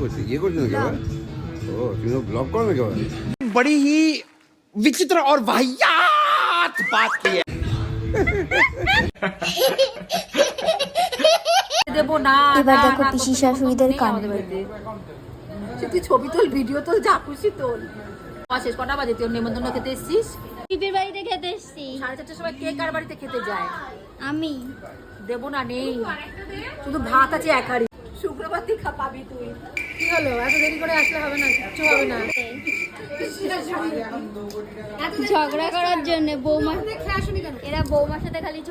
করছিস? ইয়ে করছিস নাকি আবার? ও তুমি ব্লগ করো নাকি আবার? बड़ी ही विचित्र और वाहियात बात की है। দেবো না। এবার দেখো পিসি শাশুড়িদের কাণ্ড। তুই ছবি তোল, ভিডিও তোল, যা খুশি তোল। শেষ কটা বাজে? তুই নেমন্তন্ন খেতে এসছিস? পিপির বাড়িতে খেতে এসছি। 4:30টার সময় কে কার বাড়িতে খেতে যায়? আমি দেবো না, নেই, শুধু ভাত আছে একারই। শুক্রবার তুই পাবি তুই। কি হলো, এত দেরি করে আসলে হবে না? কিচ্ছু হবে না। ঝগড়া করার জন্য বৌমা, এরা বৌমার সাথে খালি